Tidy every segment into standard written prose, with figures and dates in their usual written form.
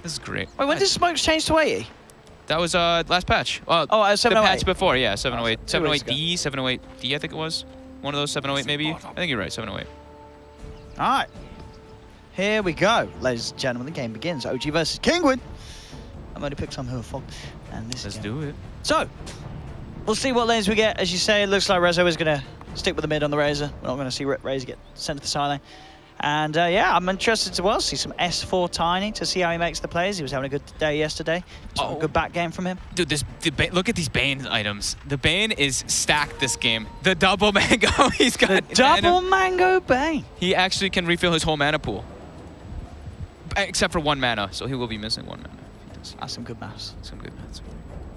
This is great. Wait, when did smokes change to 80? That was last patch. Oh, the 708. patch before, yeah, 708. 708D, 708D, I think it was. One of those 708 maybe. I think you're right, 708. All right. Here we go. Ladies and gentlemen, the game begins. OG versus Kinguin. I'm going to pick some who are fogged. And this Let's is do it. So, we'll see what lanes we get. As you say, it looks like Rezo is going to stick with the mid on the Razor. We're not going to see Razor get sent to the side lane. And yeah, I'm interested to see some S4 Tiny to see how he makes the plays. He was having a good day yesterday. A good back game from him. Dude, look at these Bane items. The Bane is stacked this game. The double mango, he's got the double mango Bane. He actually can refill his whole mana pool. Except for 1 mana, so he will be missing 1 mana. That's some good maths. Some good maths.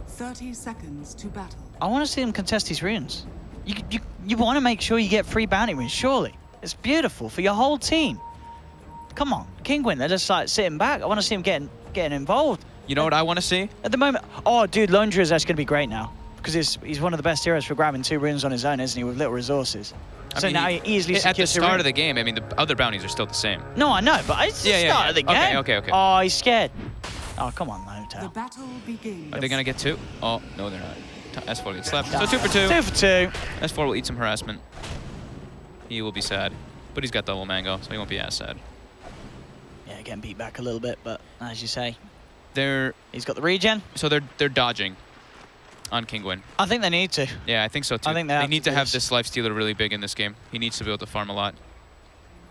30 seconds to battle. I want to see him contest these runes. You want to make sure you get free bounty runes, surely. It's beautiful for your whole team. Come on, Kinguin, they're just like sitting back. I want to see him getting involved. You know what I want to see? At the moment, oh, dude, Laundry is actually going to be great now. Because he's one of the best heroes for grabbing 2 runes on his own, isn't he, with little resources. So now he easily secures at the start rune. of the game, I mean, the other bounties are still the same. No, I know, but it's the start of the game. Okay. Oh, he's scared. Oh, come on, Motel. The battle begins. Are they going to get 2? Oh, no, they're not. S4 gets slapped. So 2 for 2. 2 for 2. S4 will eat some harassment. He will be sad. But he's got double mango, so he won't be as sad. Yeah, getting beat back a little bit, but as you say, he's got the regen. So they're dodging on Kinguin. I think they need to. Yeah, I think so too. I think they need to have this lifestealer really big in this game. He needs to be able to farm a lot.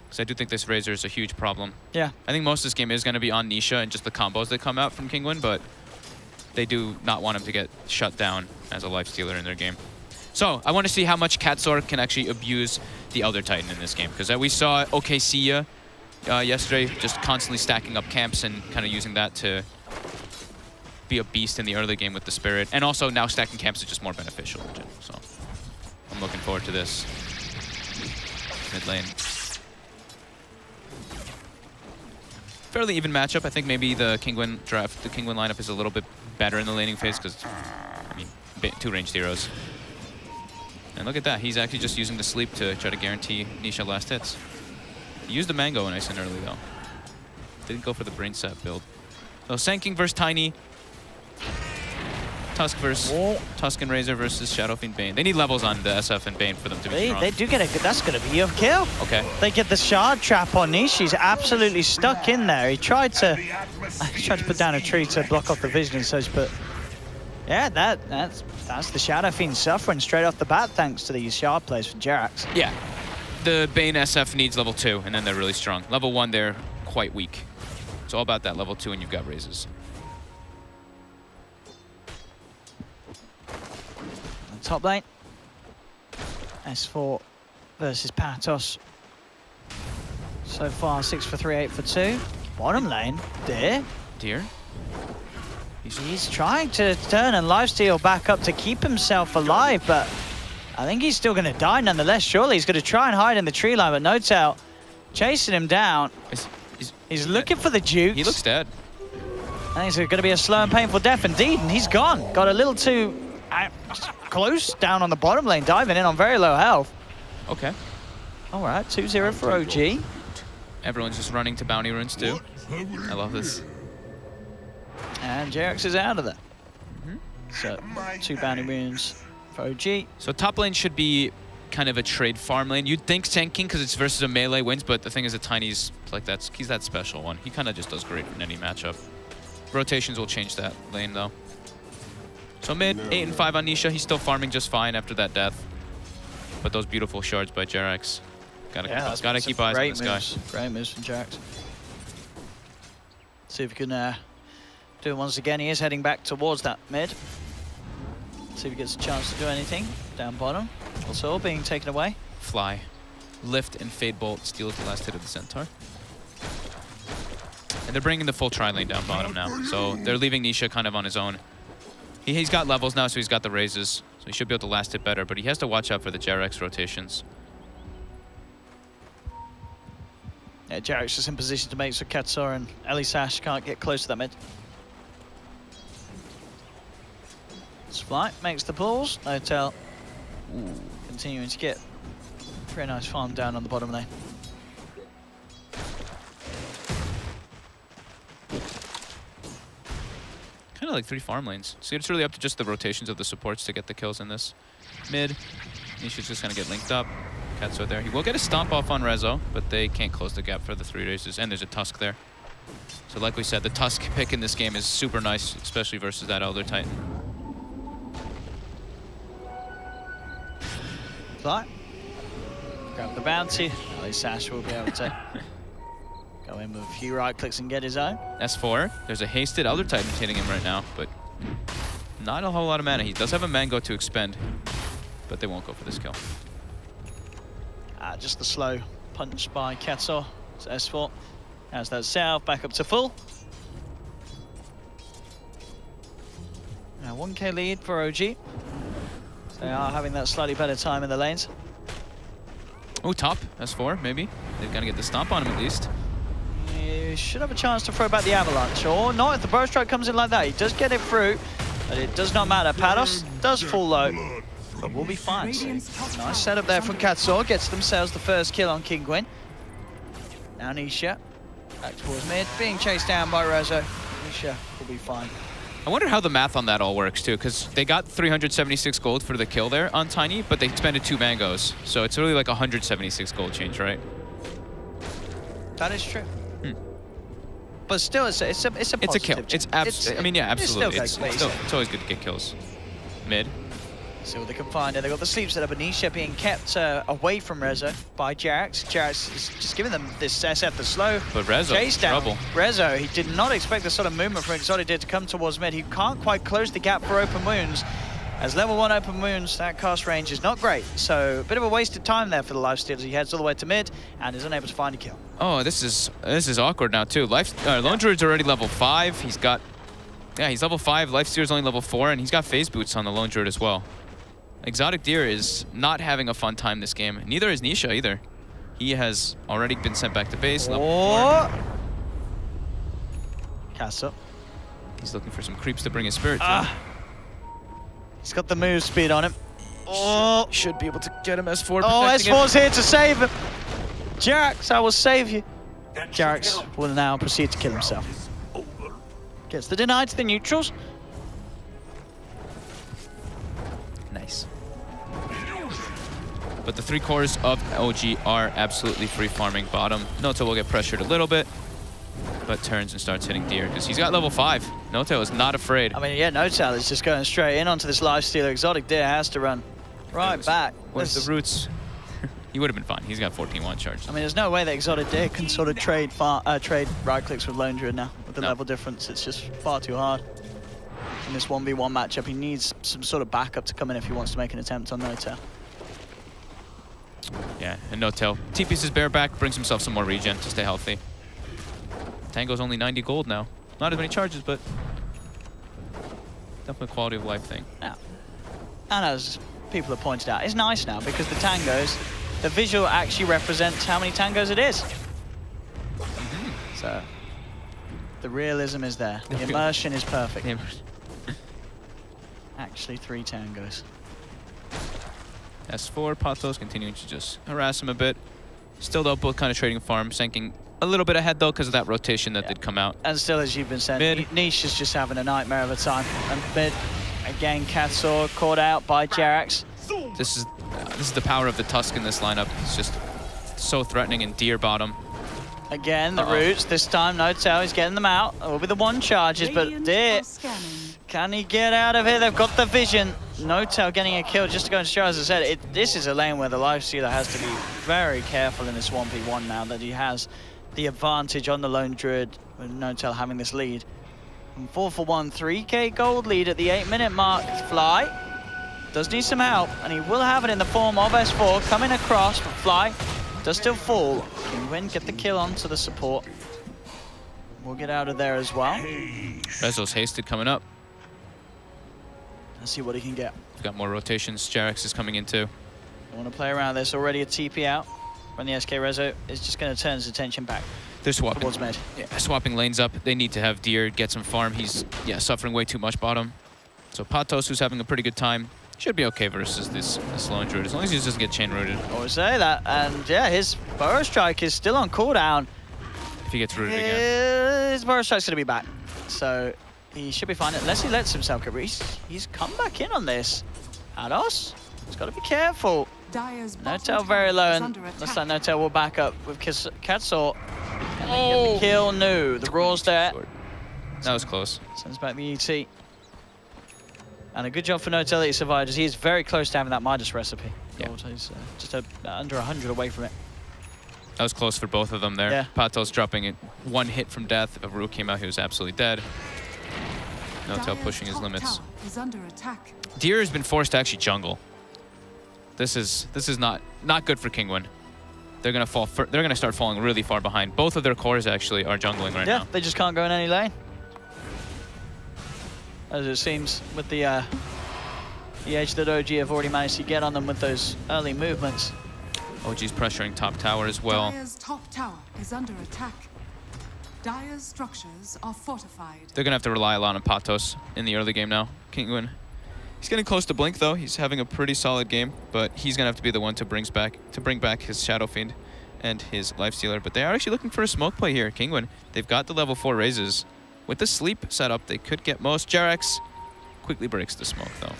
Because I do think this Razor is a huge problem. Yeah. I think most of this game is going to be on Nisha and just the combos that come out from Kinguin, but they do not want him to get shut down as a lifestealer in their game. So, I want to see how much CORSAIR can actually abuse the Elder Titan in this game. Because we saw OKC yesterday just constantly stacking up camps and kind of using that to be a beast in the early game with the Spirit. And also now stacking camps is just more beneficial. So, I'm looking forward to this. Mid lane. Fairly even matchup. I think maybe the Kinguin lineup is a little bit better in the laning phase because, I mean, 2 ranged heroes. And look at that, he's actually just using the sleep to try to guarantee Nisha last hits. He used the mango nice and early though. Didn't go for the brain sap build. So Sand King versus Tiny. Tusk versus Tuscan Razor versus Shadow Fiend Bane. They need levels on the SF and Bane for them to be strong. They do get a good, that's going to be a kill. Okay. They get the shard trap on Nish. He's absolutely stuck in there. He tried to put down a tree to block off the vision and such, but yeah, that's the Shadow Fiend suffering straight off the bat thanks to these shard plays from Jerax. Yeah. The Bane SF needs level 2 and then they're really strong. Level 1, they're quite weak. It's all about that level 2 and you've got raises. Top lane, S4 versus Patos. So far, 6 for 3, 8 for 2. Bottom lane, Deer. He's trying to turn and lifesteal back up to keep himself alive, but I think he's still going to die nonetheless. Surely he's going to try and hide in the tree line, but No Tail chasing him down. He's looking for the juke. He looks dead. I think it's going to be a slow and painful death indeed, and he's gone. Got a little too close down on the bottom lane, diving in on very low health. Okay. All right, 2-0 for OG. Everyone's just running to bounty runes too. I love this. And Jerax is out of there. So 2 bounty runes for OG. So top lane should be kind of a trade farm lane. You'd think Sand King because it's versus a melee wins, but the thing is that Tiny's like he's that special one. He kind of just does great in any matchup. Rotations will change that lane though. So mid, 8 and 5 on Nisha. He's still farming just fine after that death. But those beautiful shards by Jerax. Gotta keep eyes on this guy. Great moves from Jerax. See if he can do it once again. He is heading back towards that mid. See if he gets a chance to do anything. Down bottom. Also being taken away. Fly. Lift and Fade Bolt steals the last hit of the Centaur. And they're bringing the full tri-lane down bottom now. So they're leaving Nisha kind of on his own. He's got levels now, so he's got the raises. So he should be able to last it better, but he has to watch out for the Jerax rotations. Yeah, Jerax is in position to make so CORSAIR and Ellie Sash can't get close to that mid. Split makes the pulls. No Tail continuing to get very nice farm down on the bottom lane. kind of like 3 farm lanes. So it's really up to just the rotations of the supports to get the kills in this. Mid, Nisha's just going to get linked up. CatSword there. He will get a stomp off on Rezo, but they can't close the gap for the 3 races. And there's a Tusk there. So like we said, the Tusk pick in this game is super nice, especially versus that Elder Titan. Fly. Grab the bounty. At least Sash will be able to go in with a few right clicks and get his own. S4. There's a hasted Elder Titan hitting him right now, but not a whole lot of mana. He does have a Mango to expend, but they won't go for this kill. Just the slow punch by CatSword. It's S4. As that south, back up to full. Now 1k lead for OG. So they are having that slightly better time in the lanes. Oh, top. S4, maybe. They're going to get the stomp on him at least. He should have a chance to throw back the avalanche, or not if the burst strike comes in like that. He does get it through, but it does not matter. Pados does fall low, but we'll be fine. Nice setup there from CatSword. Gets themselves the first kill on Kinguin. Now Nisha. Back towards mid, being chased down by Rezo. Nisha will be fine. I wonder how the math on that all works too, because they got 376 gold for the kill there on Tiny, but they expended 2 mangoes. So it's really like 176 gold change, right? That is true. But still, it's a positive. It's a kill. It's absolutely. I mean, yeah, absolutely. It's always good to get kills. Mid. See what they can find. They've got the sleep set up, but Nisha being kept away from Rezo by Jarax. Jarax is just giving them this SF the slow. But Rezo, chase down. trouble. Rezo, he did not expect the sort of movement from Exotic did to come towards mid. He can't quite close the gap for open wounds. As level 1 open wounds, that cast range is not great. So a bit of a wasted time there for the lifesteal as he heads all the way to mid and is unable to find a kill. Oh, this is awkward now too. Lone Druid's already level 5. He's got, he's level 5. Lifesteal's only level 4, and he's got phase boots on the Lone Druid as well. Exotic Deer is not having a fun time this game. Neither is Nisha either. He has already been sent back to base. Level 4. Cast up. He's looking for some creeps to bring his spirit to. He's got the move speed on him. Oh, should be able to get him S4. Oh, S4's here to save him. Jarax, I will save you. Jarax will now proceed to kill himself. Gets the deny to the neutrals. Nice. But the 3 cores of OG are absolutely free farming bottom. Noto will get pressured a little bit, but turns and starts hitting Deer because he's got level 5. Noto is not afraid. I mean, yeah, Noto is just going straight in onto this lifestealer. Exotic Deer has to run right back. What's the roots? He would have been fine. He's got 14 one charge. I mean, there's no way that Exotic Deer can sort of trade right clicks with Lone Druid now. With the level difference, it's just far too hard. In this 1v1 matchup, he needs some sort of backup to come in if he wants to make an attempt on Noto. Yeah, and Noto TP's his bear back, brings himself some more regen to stay healthy. Tango's only 90 gold now. Not as many charges, but definitely a quality of life thing. Yeah. And as people have pointed out, it's nice now because the tangos, the visual actually represents how many tangos it is. So the realism is there. The immersion is perfect. Actually 3 tangos. S4, Patos continuing to just harass him a bit. Still though, both kind of trading farm, sinking a little bit ahead though because of that rotation that did come out. And still, as you've been saying, Niche is just having a nightmare of a time. And mid, again, CatSword caught out by Jarax. This is the power of the Tusk in this lineup. It's just so threatening in Deer bottom. Again, the roots. This time, Notel is getting them out. It will be the 1 charges, but Deer, can he get out of here? They've got the vision. Notel getting a kill just to go and show, as I said, this is a lane where the Lifestealer has to be very careful in this 1v1 now that he has the advantage on the Lone Druid with Notel having this lead. And 4 for 1, 3k gold lead at the 8-minute mark. Fly does need some help, and he will have it in the form of S4 coming across, but Fly does still fall. Kinguin get the kill onto the support. We'll get out of there as well. Rezo's hasted coming up. Let's see what he can get. We've got more rotations. Jarax is coming in too. I want to play around. There's already a TP out. When the SK Rezo is just going to turn his attention back. They're swapping. Towards mid. Yeah, swapping lanes up. They need to have Deer get some farm. He's suffering way too much bottom. So Patos, who's having a pretty good time, should be okay versus this Lone Druid, as long as he doesn't get chain rooted. I would say that. And yeah, his Burrow Strike is still on cooldown. If he gets rooted again. His Burrow Strike's going to be back. So he should be fine unless he lets himself get reached. He's come back in on this. Ados, he's got to be careful. No-Tail very low, and looks like No-Tail will back up with CORSAIR. And they get the kill. No, the Raw's there. That was close. Sends back the ET. And a good job for No-Tail that he survived, as he is very close to having that Midas recipe. Yeah. He's just under 100 away from it. That was close for both of them there. Yeah. Patos dropping it 1 hit from death. If Aru came out, he was absolutely dead. No-Tail pushing his limits. Deer has been forced to actually jungle. This is not good for Kinguin. They're gonna fall. They're gonna start falling really far behind. Both of their cores actually are jungling right now. Yeah, they just can't go in any lane. As it seems with the edge that OG have already managed to get on them with those early movements. OG's pressuring top tower as well. Dire's top tower is under attack. Dire's structures are fortified. They're gonna have to rely a lot on Patos in the early game now. Kinguin. He's getting close to Blink though. He's having a pretty solid game, but he's gonna have to be the one to bring back his Shadow Fiend and his Lifestealer. But they are actually looking for a smoke play here. Kinguin. They've got the level 4 raises. With the sleep setup, they could get most. Jerax quickly breaks the smoke though.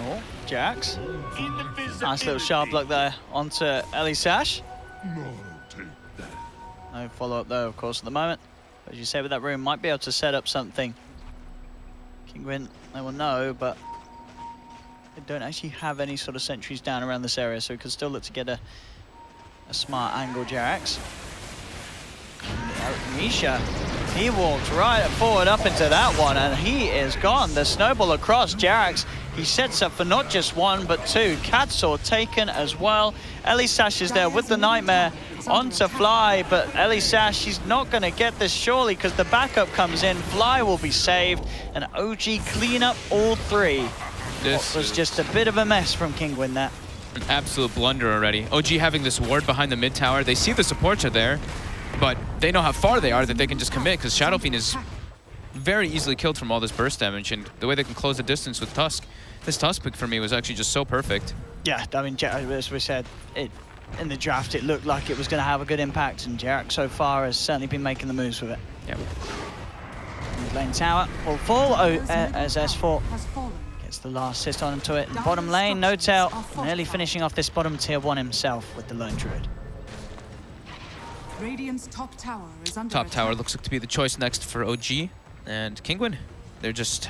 Oh, Jax. Nice little sharp block there onto Ellie Sash. No follow-up though, of course, at the moment. As you say, with that room, might be able to set up something. Kinguin, they will know, but they don't actually have any sort of sentries down around this area, so we can still look to get a smart angle. Jerax. Misha, he walked right forward up into that one, and he is gone. The snowball across Jerax. He sets up for not just 1, but 2. CORSAIR taken as well. Ellie Sash is there with the Nightmare onto Fly, but Ellie Sash, she's not going to get this surely because the backup comes in. Fly will be saved, and OG clean up all 3. This was just a bit of a mess from Kinguin there. An absolute blunder already. OG having this ward behind the mid tower. They see the supports are there, but they know how far they are that they can just commit because Shadow Fiend is very easily killed from all this burst damage, and the way they can close the distance with Tusk. This Tusk pick for me was actually just so perfect. Yeah, I mean, as we said, in the draft, it looked like it was going to have a good impact, and Jerax so far has certainly been making the moves with it. Yep. Mid lane tower will fall as S4 gets the last assist onto it. Bottom lane, No-Tail nearly finishing off this bottom tier 1 himself with the Lone Druid. Radiant's top tower is under Top tower attack. looks like to be the choice next for OG and Kinguin. They're just...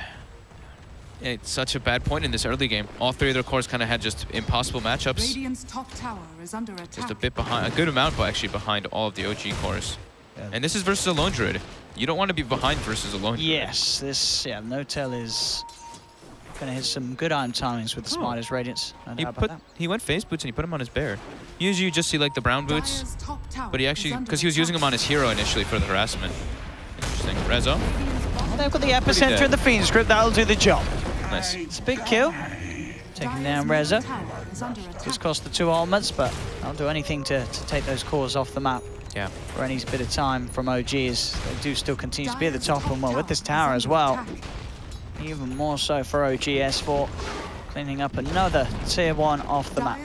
It's such a bad point in this early game. All 3 of their cores kind of had just impossible matchups. Radiant's top tower is under attack. Just a bit behind, a good amount actually behind all of the OG cores. Yeah. And this is versus a Lone Druid. You don't want to be behind versus a Lone Druid. Yes, this, No-Tail is going to hit some good iron timings with the Smartest Radiance. He went phase boots and he put him on his bear. Usually you just see like the brown boots, but he actually, because he was using them on his hero initially for the harassment. Interesting. Rezo. They've got the epicenter of the Fiend's Grip, that'll do the job. Nice. It's a big kill. Taking down Reza. Just cost the 2 ultimates, but I'll do anything to take those cores off the map. Yeah. For any bit of time from OG, as they do still continue to be at the top, and well, with this tower as well. Even more so for OG S4, cleaning up another tier 1 off the map.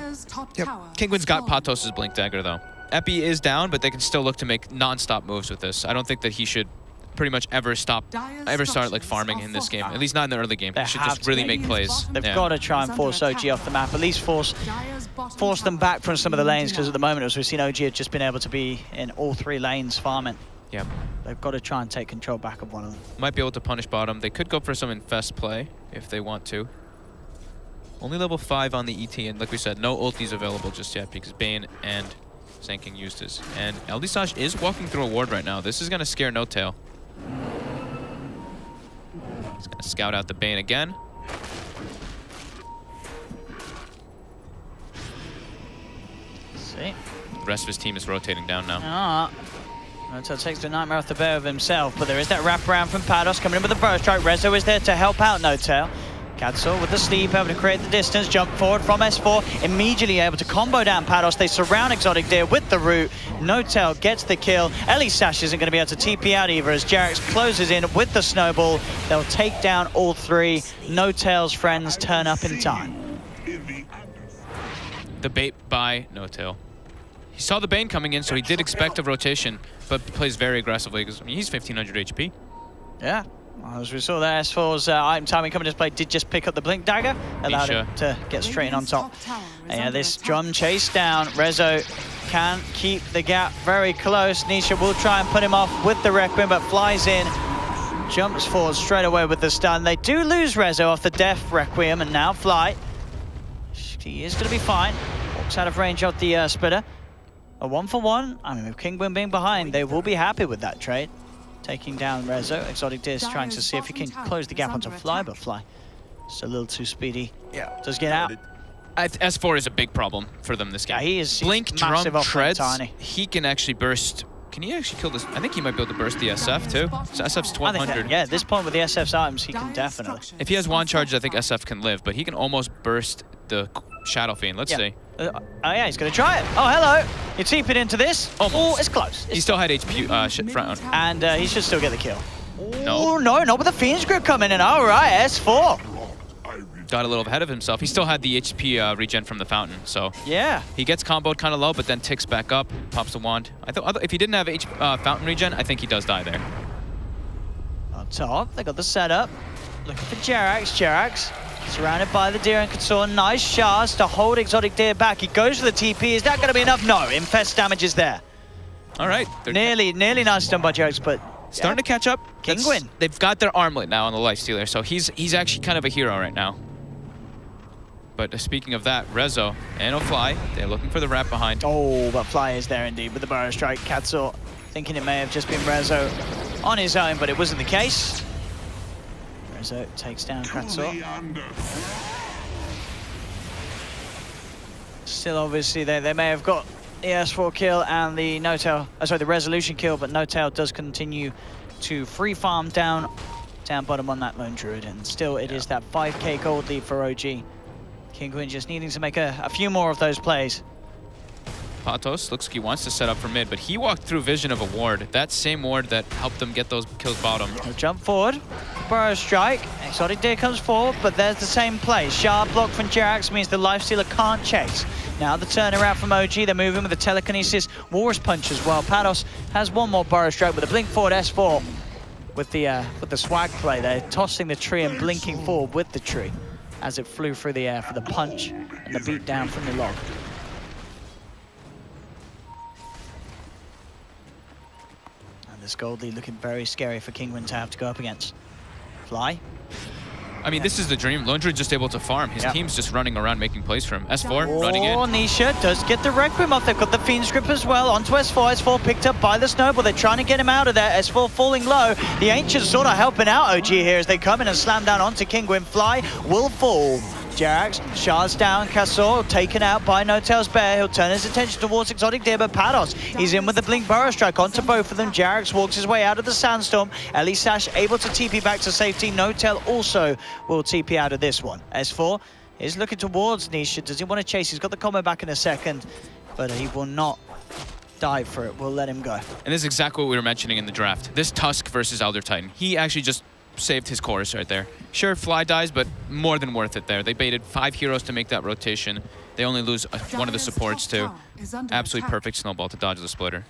Yep. Kinguin's got Patos' Blink Dagger though. Epi is down, but they can still look to make non-stop moves with this. I don't think that he should pretty much ever start like farming in this game. At least not in the early game. He should just really make plays. They've got to try and force OG off the map. At least force them back from some of the lanes, because at the moment, as we've seen, OG have just been able to be in all 3 lanes farming. Yeah. They've got to try and take control back of one of them. Might be able to punish bottom. They could go for some infest play if they want to. Only level 5 on the ET, and like we said, no ultis available just yet because Bane and Sanking used his. And Eldisage is walking through a ward right now. This is going to scare No-Tail. He's going to scout out the Bane again. See? The rest of his team is rotating down now. No-Tail takes the Nightmare off the bear of himself, but there is that wraparound from Pados coming in with the first strike. Rezo is there to help out No-Tail. CORSAIR with the sleep, able to create the distance, jump forward from S4, immediately able to combo down Pados. They surround Exotic Deer with the root. No-Tail gets the kill. Ellie Sash isn't going to be able to TP out either as Jerax closes in with the snowball. They'll take down all 3. No-Tail's friends turn up in time. The bait by No-Tail. He saw the Bane coming in, so he did expect a rotation, but plays very aggressively because I mean, he's 1500 HP. Yeah. Well, as we saw there, S4's item timing coming into play did just pick up the Blink Dagger, allowed him to get straight in on top. And yeah, this drum chase down, Rezo can keep the gap very close. Nisha will try and put him off with the Requiem, but flies in, jumps forward straight away with the stun. They do lose Rezo off the Death Requiem, and now Fly. He is going to be fine. Walks out of range of the splitter. A 1-for-1. I mean, with Kinguin being behind, they will be happy with that trade. Taking down Rezo. Exotic Disc trying to see if he can close the gap onto Fly, but Fly just a little too speedy. Yeah, does get out. S4 is a big problem for them this game. Yeah, he is. Blink, drum, treads. Tiny. He can actually burst. Can he actually kill this? I think he might be able to burst the SF too. So SF's 1200. Yeah, at this point with the SF's items, he can definitely. If he has one charge, I think SF can live, but he can almost burst the Shadow Fiend. Let's see. Oh yeah, he's going to try it. Oh, hello. You teep it into this. Almost. Oh, it's close. He still had HP front on. And he should still get the kill. No. Oh, no, not with the Fiend's Grip coming in. All right, S4. Got a little ahead of himself. He still had the HP regen from the fountain, so yeah, he gets comboed kind of low, but then ticks back up, pops the wand. I thought if he didn't have fountain regen, I think he does die there. On top, they got the setup. Looking for Jerax. Jerax surrounded by the Deer and Consort. Nice shards to hold Exotic Deer back. He goes for the TP. Is that going to be enough? No. Infest damage is there. All right. Nearly nice done by Jerax, but starting to catch up. Kinguin. They've got their armlet now on the Lifestealer, so he's actually kind of a hero right now. But speaking of that, Rezo and Fly, they're looking for the wrap behind. Oh, but Fly is there indeed with the Burrow Strike. Katsor thinking it may have just been Rezo on his own, but it wasn't the case. Rezo takes down Katsor. Still, obviously, they may have got the S4 kill and the No-Tail, the Resolution kill, but No-Tail does continue to free farm down bottom on that Lone Druid, and still it is that 5k gold lead for OG. Kinguin just needing to make a few more of those plays. Patos looks like he wants to set up for mid, but he walked through vision of a ward. That same ward that helped them get those kills bottom. He'll jump forward, Burrow Strike. Exotic Deer comes forward, but there's the same play. Sharp block from Jerax means the Lifestealer can't chase. Now the turnaround from OG, they're moving with the Telekinesis Walrus Punch as well. Patos has one more Burrow Strike with a blink forward S4 with the swag play. They're tossing the tree and blinking forward with the tree as it flew through the air for the punch and the beat down from the log. And this gold lead looking very scary for Kinguin to have to go up against. Fly. I mean, this is the dream. Lone Druid just able to farm. His team's just running around making plays for him. S4 running in. Oh, Nisha does get the Requiem off. They've got the Fiend's Grip as well. Onto S4. S4 picked up by the Snowball. They're trying to get him out of there. S4 falling low. The Ancients sort of helping out OG here as they come in and slam down onto Kinguin. Fly will fall. Jerax shards down. Katsor taken out by No-Tail's Bear. He'll turn his attention towards Exotic Deer, but Patos, he's in with the Blink Burrow Strike onto both of them. Jerax walks his way out of the Sandstorm. Ellie Sash able to TP back to safety. No-Tail also will TP out of this one. S4 is looking towards Nisha. Does he want to chase? He's got the combo back in a second, but he will not dive for it. We'll let him go. And this is exactly what we were mentioning in the draft. This Tusk versus Elder Titan. He actually just saved his chorus right there. Sure, Fly dies, but more than worth it there. They baited 5 heroes to make that rotation. They only lose one of the supports too. Absolutely perfect snowball to dodge the splitter.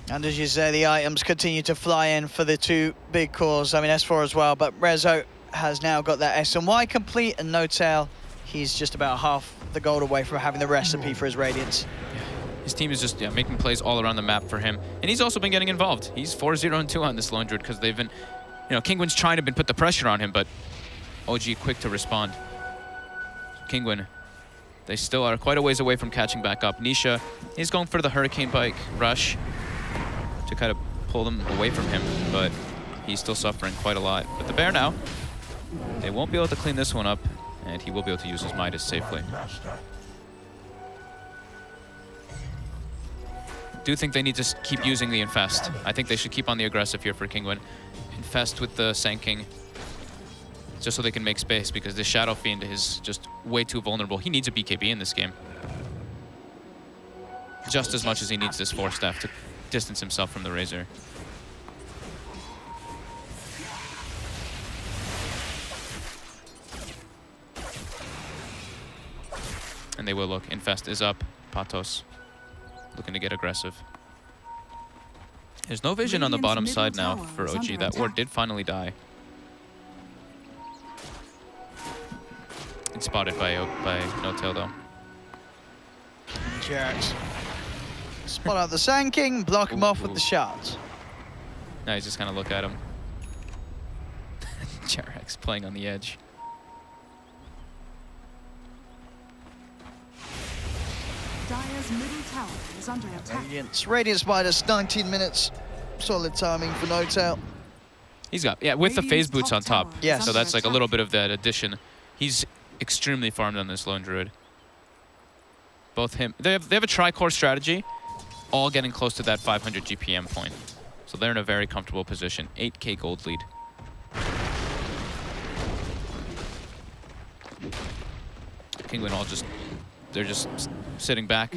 And as you say, the items continue to fly in for the two big cores. I mean, S4 as well, but Rezo has now got that S and Y complete, and No-Tail, he's just about half the gold away from having the recipe for his Radiance. His team is just making plays all around the map for him. And he's also been getting involved. He's 4-0-2 on this Lone Druid because they've been, Kinguin's trying to put the pressure on him, but OG quick to respond. Kinguin, they still are quite a ways away from catching back up. Nisha is going for the Hurricane Bike rush to kind of pull them away from him, but he's still suffering quite a lot. But the Bear now, they won't be able to clean this one up, and he will be able to use his Midas safely. Do think they need to keep using the Infest. I think they should keep on the aggressive here for Kinguin. Infest with the Sand King, just so they can make space, because this Shadow Fiend is just way too vulnerable. He needs a BKB in this game. Just as much as he needs this Force Staff to distance himself from the Razor. And they will look. Infest is up. Patos looking to get aggressive. There's no vision on the Radiant's bottom middle side now tower for is OG. under That ward attack. did finally die. It's spotted by No-Tail though. Jax. Spot out the Sand King, block him off with the shards. Now he's just gonna look at him. Jerax playing on the edge. Dire's middle tower is under attack. Radiance minus 19 minutes. Solid timing for No-Tail. He's got, yeah, with the phase Radiant's boots on top top. tower Yes. is So under that's like a attack. little bit of that addition. He's extremely farmed on this lone druid. Both him, they have a tri-core strategy, all getting close to that 500 GPM point. So they're in a very comfortable position. 8K gold lead. Kinguin all just, they're just sitting back.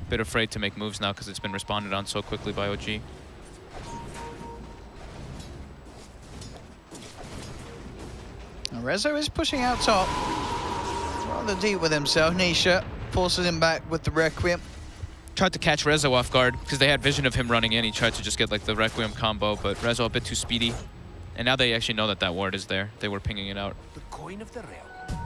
Bit afraid to make moves now because it's been responded on so quickly by OG. And Rezo is pushing out top. Rather deep with himself. Nisha forces him back with the Requiem. Tried to catch Rezo off guard because they had vision of him running in. He tried to just get like the Requiem combo, but Rezo a bit too speedy. And now they actually know that that ward is there. They were pinging it out. The coin of the realm.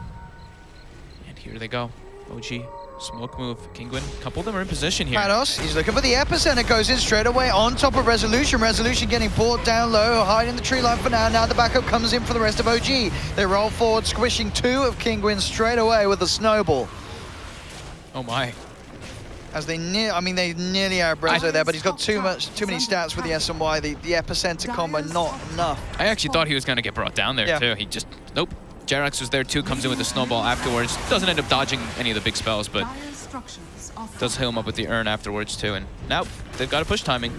And here they go. OG, smoke move. Kinguin, a couple of them are in position here. Pados, he's looking for the epicenter, goes in straight away on top of Resolution. Resolution getting brought down low, hiding the tree line for now. Now the backup comes in for the rest of OG. They roll forward, squishing two of Kinguin straight away with a snowball. Oh my. As they they nearly are Rezo there, but he's got too many stats with the SMY. The epicenter combo not enough. I actually thought he was going to get brought down there Yeah. too. He just, nope. Jerax was there too, comes in with the snowball afterwards. Doesn't end up dodging any of the big spells, but Dire's structures are does heal him up with the urn afterwards too. And now they've got to push timing.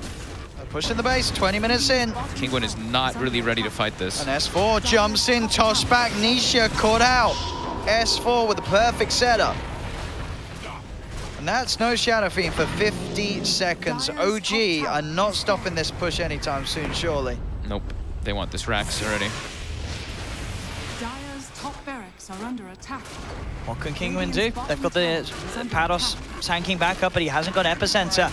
They're pushing the base, 20 minutes in. Kinguin is not really ready to fight this. And S4 jumps in, toss back, Nisha caught out. S4 with the perfect setup. And that's no Shadow Fiend for 50 seconds. OG are not stopping this push anytime soon, surely. Nope. They want this Rax already. Dire's top barracks are under attack. What can Kinguin do? They've got the Pados tanking back up, but he hasn't got epicenter.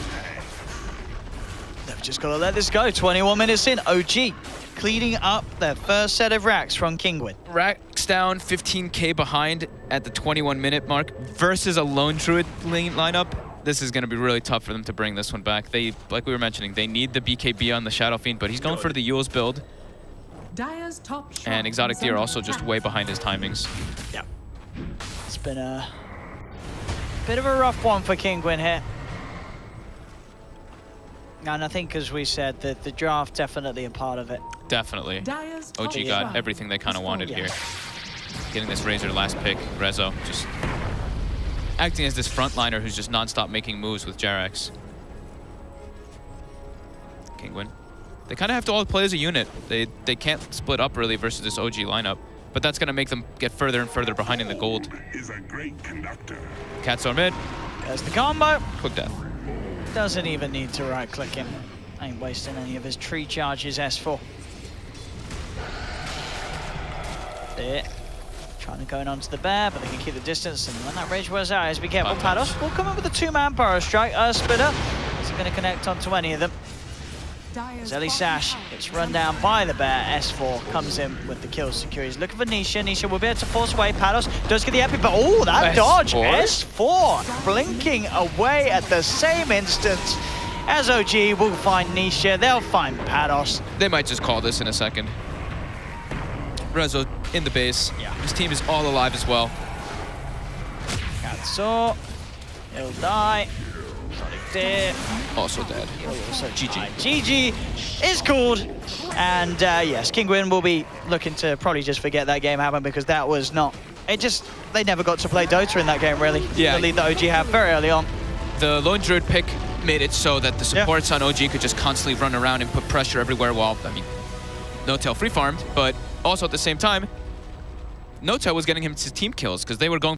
They've just got to let this go. 21 minutes in, OG cleaning up their first set of racks from Kinguin. Rax down 15K behind at the 21-minute mark versus a lone druid lineup. This is going to be really tough for them to bring this one back. They, like we were mentioning, they need the BKB on the Shadow Fiend, but he's going for the Yule's build. Dire's top And Exotic Deer also just way behind his timings. Yeah. It's been a bit of a rough one for Kinguin here. And I think, as we said, that the draft definitely a part of it. Definitely. Dire's OG top got shrine everything they kind of is wanted falling. here. Getting this Razor last pick, Rezo, just acting as this frontliner who's just non-stop making moves with Jerax. Kinguin. They kind of have to all play as a unit. They can't split up really versus this OG lineup, but that's going to make them get further and further behind in the gold. Is a great conductor. Cats are mid. There's the combo. Quick death. Doesn't even need to right-click him. Ain't wasting any of his tree charges, S4. There. Trying to go in onto the bear, but they can keep the distance, and when that rage wears out, be careful. Pados will come in with a two-man burrow strike. Splitter isn't going to connect onto any of them. Dire's Zelly bottom Sash tower gets is run under down attack. by the bear. S4 comes in with the kill secure. He's looking for Nisha. Nisha will be able to force away. Pados does get the epic, but oh, that dodge! S4 blinking away at the same instant. As OG will find Nisha, they'll find Pados. They might just call this in a second. Rezo in the base. Yeah. His team is all alive as well. Katso, he'll die. Exotic Deer. Also dead. Also GG. die. GG is called. And yes, Kinguin will be looking to probably just forget that game happened, because that was not... They never got to play Dota in that game, really. Yeah. The lead that OG had very early on. The lone druid pick made it so that the supports on OG could just constantly run around and put pressure everywhere while, I mean, No-Tail free farmed, but also at the same time, No-Tail was getting him to team kills because they were going